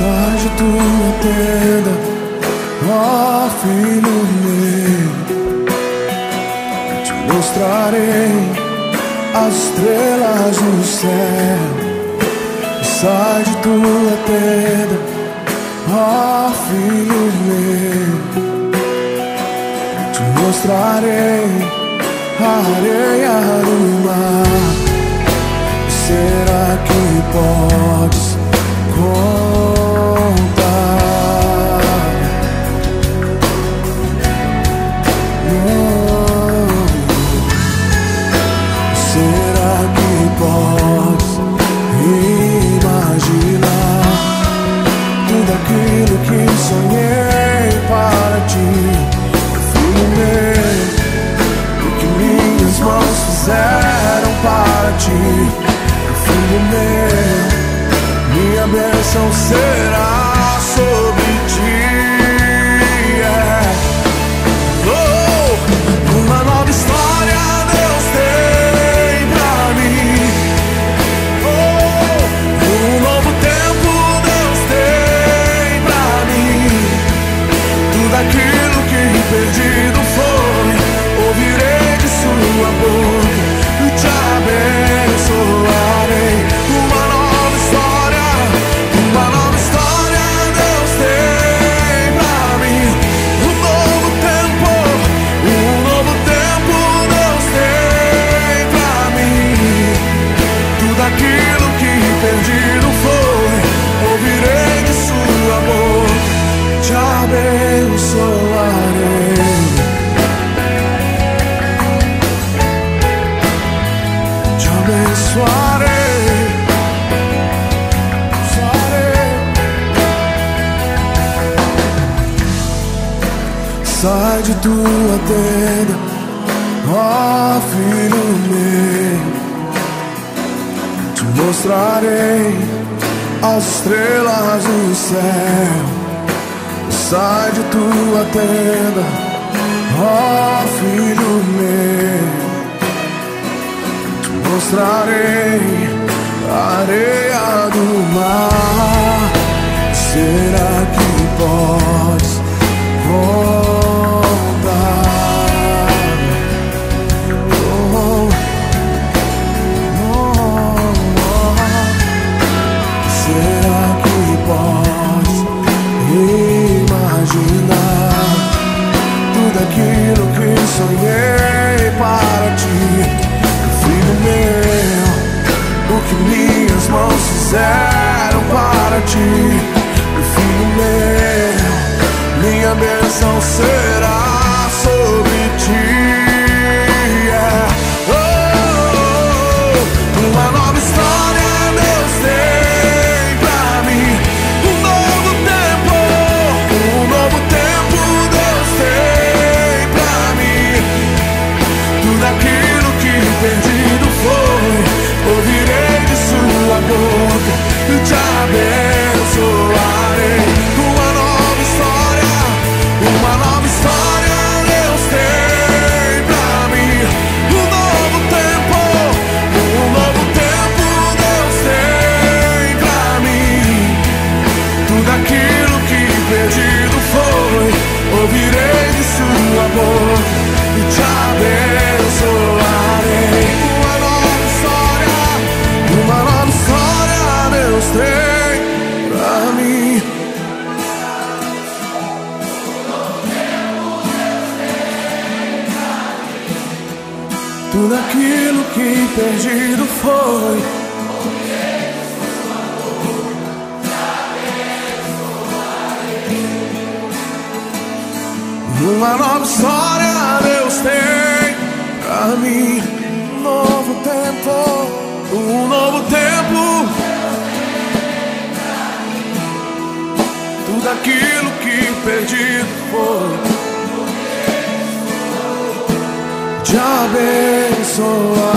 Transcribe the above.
Sai de tua tenda, ó filho meu, te mostrarei as estrelas no céu. Sai de tua tenda, ó filho meu, te mostrarei a areia do mar. Será que podes contar? Será que podes imaginar tudo aquilo que sonhei para ti, filho meu? O que minhas mãos fizeram para ti, filho meu, minha bênção será sobre ti. Oh, uma nova história Deus tem pra mim. Oh, um novo tempo Deus tem pra mim. Tudo aquilo que perdido foi, ouvirei de sua boca e te abençoarei. Uma nova história Deus tem pra mim. Um novo tempo Deus tem pra mim. Tudo aquilo que perdido foi, ouvirei de sua boca, te abençoarei. Te abençoarei. Sai de tua tenda, ó filho meu, te mostrarei as estrelas do céu. Sai de tua tenda, ó filho meu, te mostrarei a areia do mar. Será que podes contar? Oh, oh, oh. Será que podes imaginar tudo aquilo que sonhei para ti, filho meu? O que minhas mãos fizeram para ti, filho meu, minha bênção será sobre ti. Oh, uma nova história Deus tem pra mim. Um novo tempo Deus tem pra mim. Tudo aquilo que perdido foi, ouvirei de sua boca e te abençoarei. Uma nova história Deus tem pra mim. Um novo tempo Deus tem pra mim. Tudo aquilo que perdido foi, ouvirei de sua boca e te abençoarei. Uma nova história Deus tem pra mim. Tudo aquilo que perdido foi, uma nova história Deus tem pra mim. Um novo tempo, tudo aquilo que perdido foi, te abençoar.